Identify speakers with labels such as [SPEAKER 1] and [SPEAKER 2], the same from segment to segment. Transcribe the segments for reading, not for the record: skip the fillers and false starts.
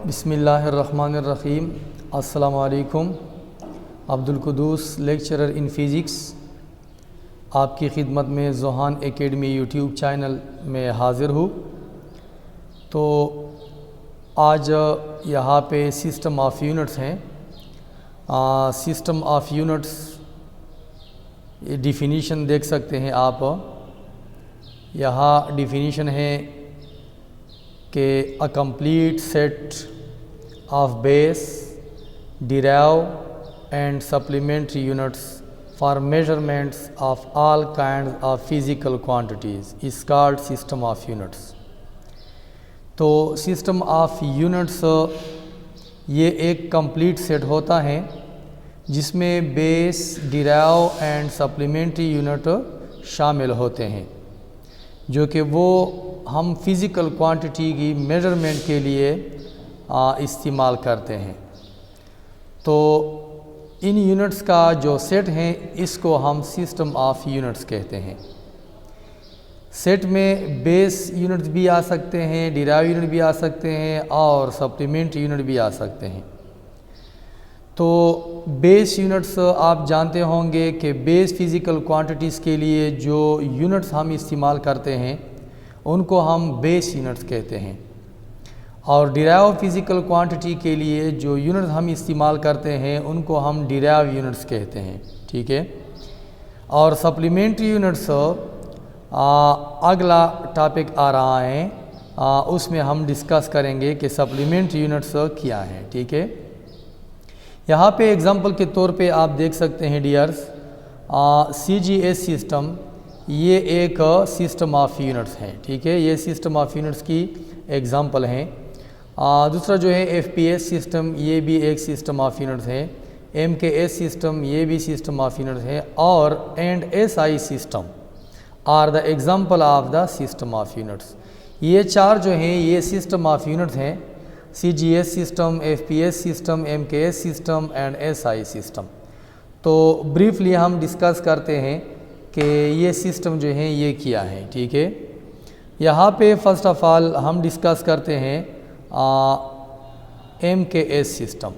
[SPEAKER 1] बिस्मिल्लाहिर्रहमानिर्रहीम। अस्सलामु अलैकुम। Abdul Quddus lecturer in physics आपकी ख़िदमत में ज़ोहान एकेडमी यूट्यूब चैनल में हाज़िर हूँ। तो आज यहाँ पे सिस्टम ऑफ यूनिट्स हैं। सिस्टम ऑफ यूनिट्स डिफिनीशन देख सकते हैं आप। यहाँ डिफिनीशन है कि a complete set of base, derive and supplementary units for measurements of all kinds of physical quantities is called system of units। तो system of units ये एक complete set होता है जिसमें base, derive and supplementary unit शामिल होते हैं, जो कि वो हम फिज़िकल क्वांटिटी की मेजरमेंट के लिए इस्तेमाल करते हैं। तो इन यूनिट्स का जो सेट है इसको हम सिस्टम ऑफ यूनिट्स कहते हैं। सेट में बेस यूनिट्स भी आ सकते हैं, डिराइव यूनिट भी आ सकते हैं और सप्लीमेंट्री यूनिट भी आ सकते हैं। तो बेस यूनिट्स आप जानते होंगे कि बेस फिज़िकल क्वांटिटीज़ के लिए जो यूनिट्स हम इस्तेमाल करते हैं उनको हम बेस यूनिट्स कहते हैं, और डिराइव फिज़िकल क्वांटिटी के लिए जो यूनिट हम इस्तेमाल करते हैं उनको हम डिराइव यूनिट्स कहते हैं। ठीक है। और सप्लीमेंट्री यूनिट्स अगला टॉपिक आ रहा है, उसमें हम डिस्कस करेंगे कि सप्लीमेंट्री यूनिट्स क्या हैं। ठीक है। यहाँ पे एग्जांपल के तौर पे आप देख सकते हैं डियर्स, CGS सिस्टम ये एक सिस्टम ऑफ यूनिट्स है। ठीक है। ये सिस्टम ऑफ यूनिट्स की एग्जांपल हैं। दूसरा जो है FPS सिस्टम, ये भी एक सिस्टम ऑफ यूनिट्स है। MKS सिस्टम ये भी सिस्टम ऑफ यूनिट्स है, और SI system are the example of the system of units. ये चार जो हैं ये सिस्टम ऑफ यूनिट्स हैं: CGS system, FPS system, MKS system and SI system. तो ब्रीफली हम डिस्कस करते हैं कि ये सिस्टम जो हैं ये क्या है। ठीक है। यहाँ पे फर्स्ट ऑफ ऑल हम डिस्कस करते हैं MKS सिस्टम।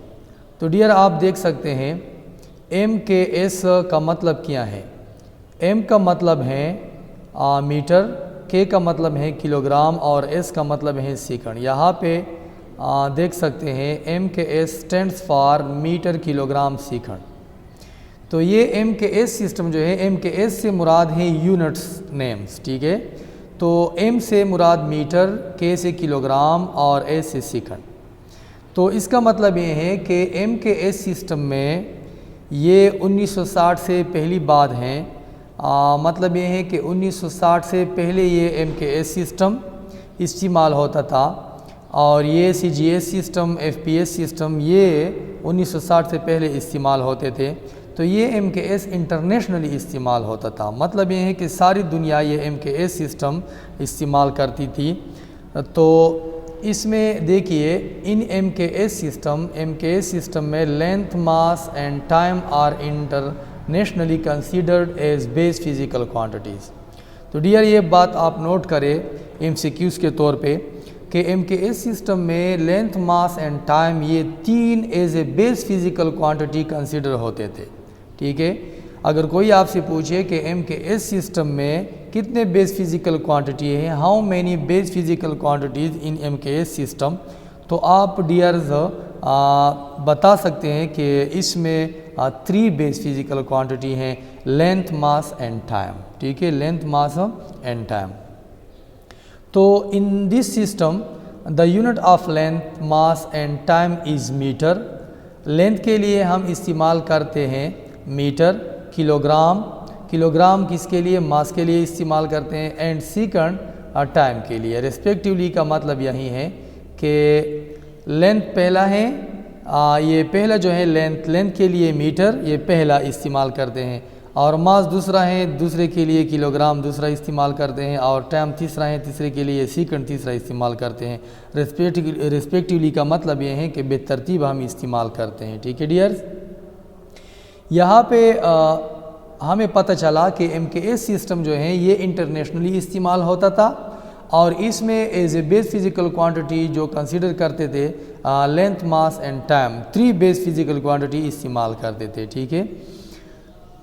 [SPEAKER 1] तो डियर आप देख सकते हैं MKS का मतलब क्या है। M का मतलब है मीटर, K का मतलब है किलोग्राम और S का मतलब है सेकंड। यहाँ पे देख सकते हैं MKS stands for metre kilogram second. तो ये MKS सिस्टम जो है, MKS से मुराद है यूनिट्स नेम्स। ठीक है। तो M से मुराद मीटर, K से किलोग्राम और S से सेकंड। तो इसका मतलब ये है कि MKS सिस्टम में ये 1960 से पहली बात है। मतलब ये है कि 1960 से पहले ये MKS सिस्टम इस्तेमाल होता था, और ये CGS सिस्टम, FPS सिस्टम ये 1960 से पहले इस्तेमाल होते थे। तो ये MKS इंटरनेशनली इस्तेमाल होता था। मतलब ये है कि सारी दुनिया ये MKS सिस्टम इस्तेमाल करती थी। तो इसमें देखिए इन MKS सिस्टम में length, mass and time are internationally considered as base physical quantities. तो डियर ये बात आप नोट करें MCQs के तौर पे कि MKS सिस्टम में लेंथ, मास एंड टाइम ये तीन as a base physical quantity consider होते थे। ठीक है। अगर कोई आपसे पूछे कि MKS सिस्टम में कितने बेस फिज़िकल क्वांटिटी हैं, how many base physical quantities in MKS system, तो आप डियर्स बता सकते हैं कि इसमें 3 बेस फिज़िकल क्वांटिटी हैं: लेंथ, मास एंड टाइम। ठीक है। Length, mass and time. तो in this system the unit of length, mass and time is metre. Length के लिए हम इस्तेमाल करते हैं मीटर, किलोग्राम किसके लिए, मास के लिए इस्तेमाल करते हैं, एंड सेकंड टाइम के लिए रिस्पेक्टिवली। का मतलब यही है कि लेंथ पहला है, ये पहला जो है लेंथ के लिए मीटर ये पहला इस्तेमाल करते हैं, और मास दूसरा है, दूसरे के लिए किलोग्राम दूसरा इस्तेमाल करते हैं, और टाइम तीसरा है, तीसरे के लिए सेकंड तीसरा इस्तेमाल करते हैं। रिस्पेक्टिवली का मतलब ये है कि बेतरतीब हम इस्तेमाल करते हैं। ठीक है डियर्स। यहाँ पे हमें पता चला कि MKS सिस्टम जो है ये इंटरनेशनली इस्तेमाल होता था, और इसमें as a base physical quantity जो कंसीडर करते थे length, mass and time, 3 base physical quantity इस्तेमाल करते थे। ठीक है,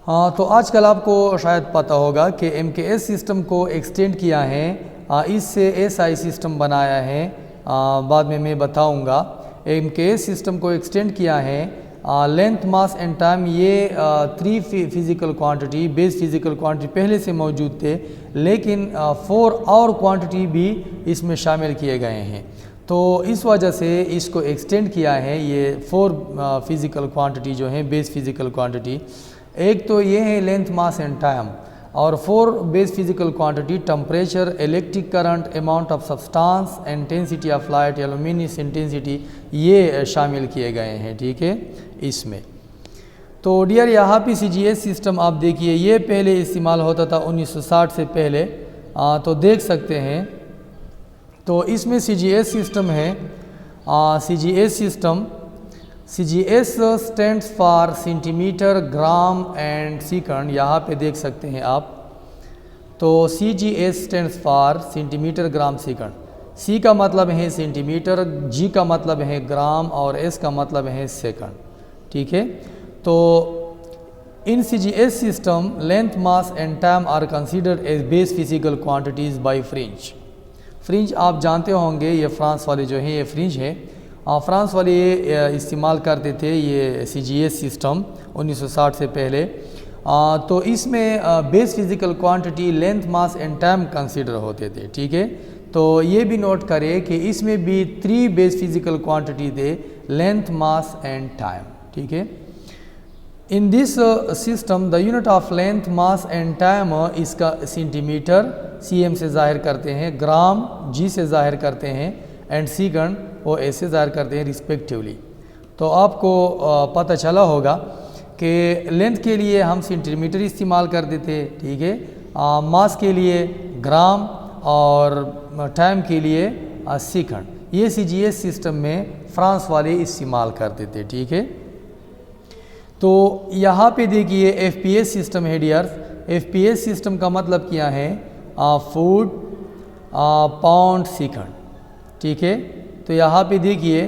[SPEAKER 1] हाँ, तो आजकल आपको शायद पता होगा कि MKS सिस्टम को एक्सटेंड किया है, इससे SI सिस्टम बनाया है, बाद में मैं बताऊंगा। MKS सिस्टम को एक्सटेंड किया है, लेंथ, मास एंड टाइम, ये 3 physical quantity, base physical quantity पहले से मौजूद थे, लेकिन 4 और क्वांटिटी भी इसमें शामिल किए गए हैं। तो इस वजह से इसको एक्सटेंड किया है, ये 4 फिजिकल क्वांटिटी जो हैं, बेस फिजिकल क्वांटिटी। एक तो ये है लेंथ, मास एंड टाइम, और 4 base physical quantity temperature, electric current, amount of substance, intensity of light, luminous intensity, ये शामिल किए गए हैं। ठीक है, इसमें तो डियर यहाँ पे CGS सिस्टम आप देखिए, ये पहले इस्तेमाल होता था 1960 से पहले, तो देख सकते हैं। तो इसमें CGS सिस्टम है, CGS system, CGS stands for centimetre, gram and second, यहाँ पे देख सकते हैं आप। तो CGS stands for centimetre, gram, second. C का मतलब है सेंटीमीटर, G का मतलब है ग्राम, और S का मतलब है सेकंड। ठीक है, तो in CGS system length, mass and time are considered as base physical quantities by French. French आप जानते होंगे, ये फ्रांस वाले जो हैं, ये फ्रेंच है, फ्रांस वाले ये इस्तेमाल करते थे ये CGS सिस्टम 1960 से पहले। तो इसमें base physical quantity length, mass and time consider होते थे। ठीक है, तो ये भी नोट करें कि इसमें भी 3 बेस फिजिकल क्वांटिटी थे, लेंथ, मास एंड टाइम। ठीक है, in this system the unit of length, mass and time इसका सेंटीमीटर cm से जाहिर करते हैं, ग्राम G से जाहिर करते हैं, एंड सेकंड वो ऐसे जाहिर करते हैं रिस्पेक्टिवली। तो आपको पता चला होगा कि लेंथ के लिए हम सेंटीमीटर इस्तेमाल करते थे। ठीक है, मास के लिए ग्राम, और टाइम के लिए सेकंड। ये CGS सिस्टम में फ्रांस वाले इस्तेमाल करते थे। ठीक है, तो यहाँ पे देखिए FPS सिस्टम है डियर। FPS सिस्टम का मतलब क्या है, फुट, पाउंड, सेकंड। ठीक है, तो यहाँ पे देखिए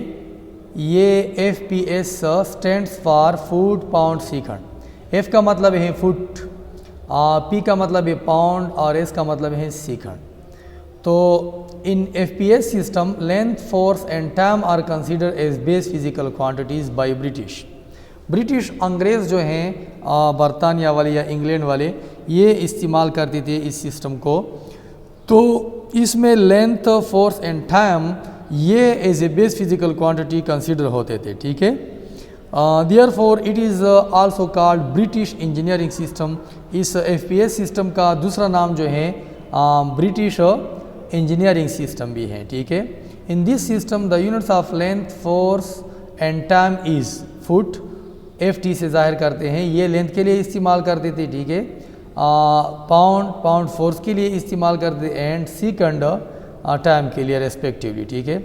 [SPEAKER 1] ये FPS stands for foot, pound, second. F का मतलब है फुट, P का मतलब है पाउंड, और S का मतलब है सेकंड। तो in FPS system length, force and time are consider as base physical quantities by British अंग्रेज़ जो हैं, बरतानिया वाले या इंग्लैंड वाले, ये इस्तेमाल करते थे इस सिस्टम को। तो इसमें लेंथ, फोर्स एंड टाइम ये as a base physical quantity consider होते थे। ठीक है, therefore it is also called British engineering system. इस FPS सिस्टम का दूसरा नाम जो है ब्रिटिश इंजीनियरिंग सिस्टम भी है। ठीक है, in this system the units of length, force and time is foot, FT से जाहिर करते हैं, ये लेंथ के लिए इस्तेमाल करते थे। ठीक है, पाउंड फोर्स के लिए इस्तेमाल करते, एंड सेकंड टाइम के लिए रेस्पेक्टिवली। ठीक है,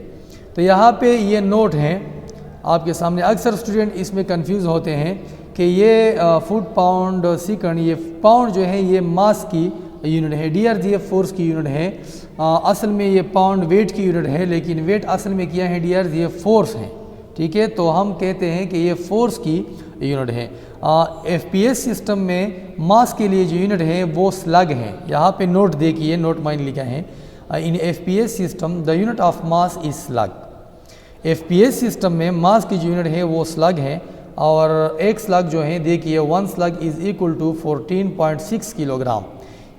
[SPEAKER 1] तो यहाँ पे ये नोट हैं आपके सामने। अक्सर स्टूडेंट इसमें कंफ्यूज होते हैं कि ये फुट, पाउंड, सेकंड, ये पाउंड जो है ये मास की यूनिट है, डियर ये फोर्स की यूनिट है। असल में ये पाउंड वेट की यूनिट है, लेकिन वेट असल में क्या है डियर, ये फोर्स है। ठीक है, तो हम कहते हैं कि ये फोर्स की यूनिट है। FPS सिस्टम में मास के लिए जो यूनिट है वो स्लग है। यहाँ पे नोट देखिए, नोट माइन लिखा है, इन FPS system the unit of mass is slug. FPS system में मास की जो यूनिट है वो स्लग है, और एक स्लग जो है देखिए 1 slug is equal to 14.6 kilogram.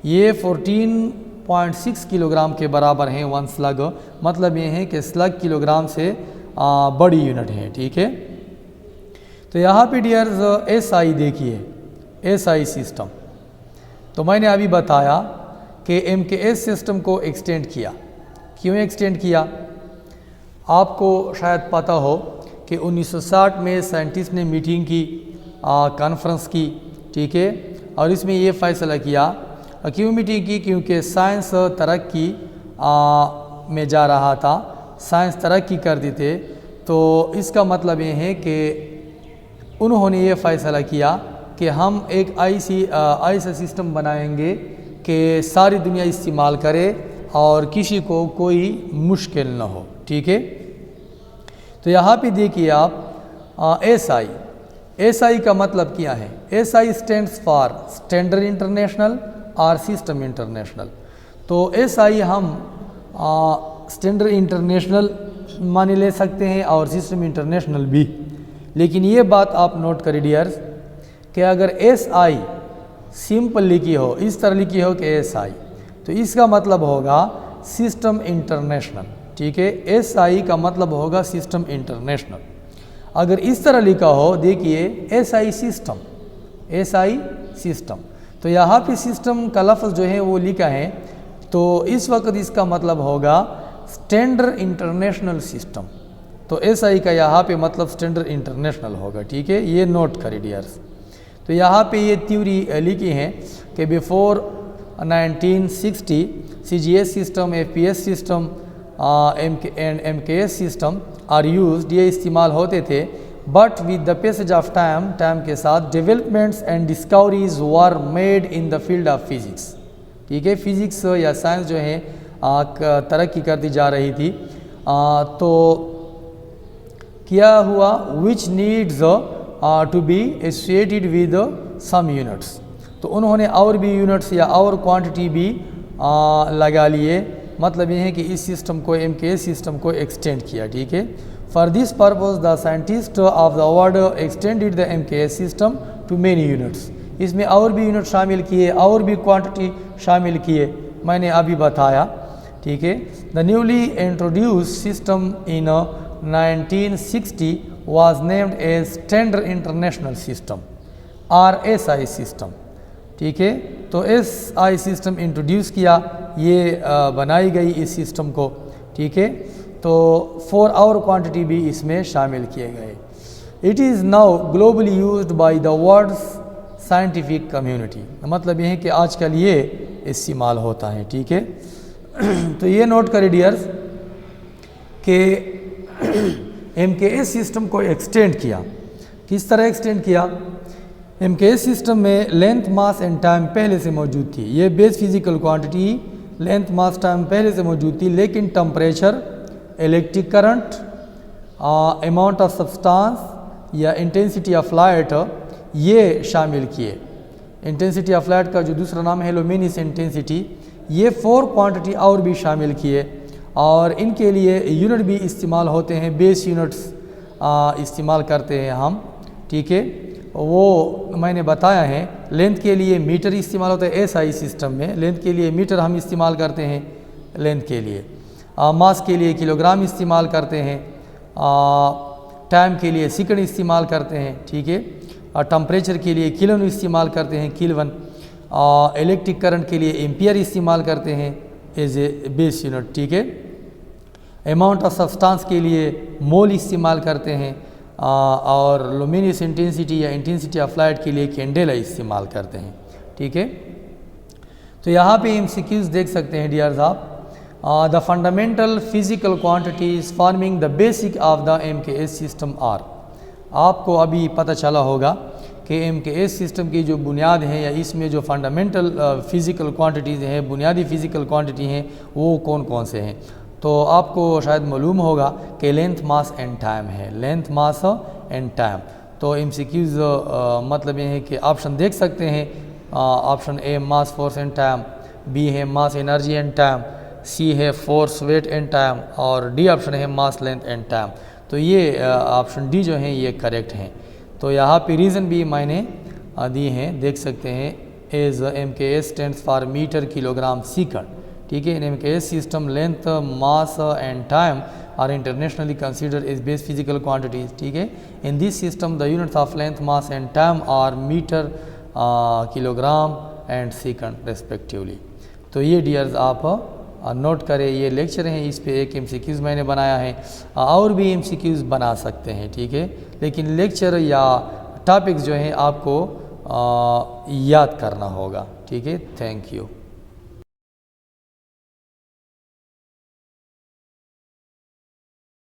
[SPEAKER 1] ये 14.6 किलोग्राम के बराबर है 1 स्लग। मतलब ये है कि स्लग किलोग्राम से बड़ी यूनिट है। ठीक है, तो यहाँ पे डियर्स SI देखिए, SI सिस्टम, तो मैंने अभी बताया कि MKS सिस्टम को एक्सटेंड किया। क्यों एक्सटेंड किया, आपको शायद पता हो कि 1960 में साइंटिस्ट ने मीटिंग की, कॉन्फ्रेंस की। ठीक है, और इसमें ये फ़ैसला किया, क्यों मीटिंग की, क्योंकि साइंस तरक्की में जा रहा था, साइंस तरक्की कर दी थे। तो इसका मतलब ये है कि उन्होंने ये फ़ैसला किया कि हम एक ऐसा सिस्टम बनाएंगे कि सारी दुनिया इस्तेमाल करे और किसी को कोई मुश्किल न हो। ठीक है, तो यहाँ पे देखिए आप SI, SI का मतलब क्या है? SI stands for standard international और सिस्टम इंटरनेशनल। तो SI हम स्टैंडर्ड इंटरनेशनल माने ले सकते हैं और सिस्टम इंटरनेशनल भी। लेकिन ये बात आप नोट करिए डियर्स कि अगर SI सिंपल लिखी हो, इस तरह लिखी हो कि SI, तो इसका मतलब होगा सिस्टम इंटरनेशनल। ठीक है, SI का मतलब होगा सिस्टम इंटरनेशनल। अगर इस तरह लिखा हो, देखिए SI सिस्टम, SI सिस्टम, तो यहाँ पे सिस्टम का लफ्ज़ जो है वो लिखा है, तो इस वक्त इसका मतलब होगा स्टैंडर्ड इंटरनेशनल सिस्टम। तो SI का यहाँ पे मतलब स्टैंडर्ड इंटरनेशनल होगा। ठीक है, ये नोट करिए डियर्स। तो यहाँ पे ये थ्योरी लिखी है कि before 1960 CGS system, FPS system and MKS system are used, ये इस्तेमाल होते थे। But with the passage of time, time के साथ developments and discoveries were made in the field of physics. ठीक है, फिजिक्स या साइंस जो है तरक्की करती जा रही थी। तो क्या हुआ, which needs to be associated with some units, तो उन्होंने और भी यूनिट्स या और क्वांटिटी भी लगा लिए। मतलब ये है कि इस सिस्टम को, MKS सिस्टम को एक्सटेंड किया। ठीक है, for this purpose the scientist of the world extended the MKS system to many units. इसमें और भी यूनिट शामिल किए, और भी क्वांटिटी शामिल किए, मैंने अभी बताया। ठीक है, the newly introduce system in 1960 was named as standard international system और SI सिस्टम। ठीक है, तो SI सिस्टम इंट्रोड्यूस किया, ये बनाई गई इस सिस्टम को। ठीक है, तो 4 और क्वांटिटी भी इसमें शामिल किए गए। It is now globally used by the world's scientific community, मतलब ये है कि आजकल ये इस्तेमाल होता है। ठीक है, तो ये नोट करें डियर्स कि MKS सिस्टम को एक्सटेंड किया। किस तरह एक्सटेंड किया? MKS सिस्टम में लेंथ, मास एंड टाइम पहले से मौजूद थी। ये बेस फिजिकल क्वांटिटी लेंथ, मास, टाइम पहले से मौजूद थी, लेकिन temperature, electric current, amount of substance या इंटेंसिटी ऑफ लाइट ये शामिल किए। इंटेंसिटी ऑफ लाइट का जो दूसरा नाम है लुमिनस इंटेंसिटी, ये 4 क्वांटिटी और भी शामिल किए, और इनके लिए यूनिट भी इस्तेमाल होते हैं, बेस यूनिट्स इस्तेमाल करते हैं हम। ठीक है, वो मैंने बताया है। लेंथ के लिए मीटर इस्तेमाल होता है SI सिस्टम में, लेंथ के लिए मीटर हम इस्तेमाल करते हैं लेंथ के लिए। मास के लिए किलोग्राम इस्तेमाल करते हैं, टाइम के लिए सेकंड इस्तेमाल करते हैं। ठीक है, और टेम्परेचर के लिए किलोन इस्तेमाल करते हैं, किल्वन। इलेक्ट्रिक करंट के लिए एम्पियर इस्तेमाल करते हैं एज ए बेस यूनिट। ठीक है, अमाउंट ऑफ सब्सटेंस के लिए मोल इस्तेमाल करते हैं, और लुमिनस इंटेंसिटी या इंटेंसिटी ऑफ लाइट के लिए कैंडेला इस्तेमाल करते हैं। ठीक है, तो यहाँ पे MCQs देख सकते हैं डियर्स आप। The fundamental physical quantities forming the basic of the MKS system are. आपको अभी पता चला होगा कि MKS सिस्टम की जो बुनियाद है, या इसमें जो फंडामेंटल फिजिकल क्वांटिटीज़ हैं, बुनियादी फिजिकल क्वांटिटी हैं, वो कौन कौन से हैं। तो आपको शायद मालूम होगा कि लेंथ, मास एंड टाइम है, लेंथ, मास एंड टाइम। तो MCQs मतलब ये है कि ऑप्शन देख सकते हैं। Option A mass, force and time, B है मास, एनर्जी एंड टाइम, C है फोर्स, वेट एंड टाइम, और D ऑप्शन है मास, लेंथ एंड टाइम। तो ये ऑप्शन D जो है ये करेक्ट हैं। तो यहाँ पे रीज़न भी मैंने दिए हैं, देख सकते हैं। As MKS stands for metre, kilogram, second. ठीक है, in MKS system length, mass and time are internationally considered as base physical quantities. ठीक है, in this system the units of length, mass and time are metre, kilogram and second respectively. तो ये dears आप note करें, ये lecture हैं, इस पे एक MCQs मैंने बनाया है, और भी MCQs बना सकते हैं। ठीक है, लेकिन लेक्चर या टॉपिक्स जो हैं आपको याद करना होगा। ठीक है, थैंक यू।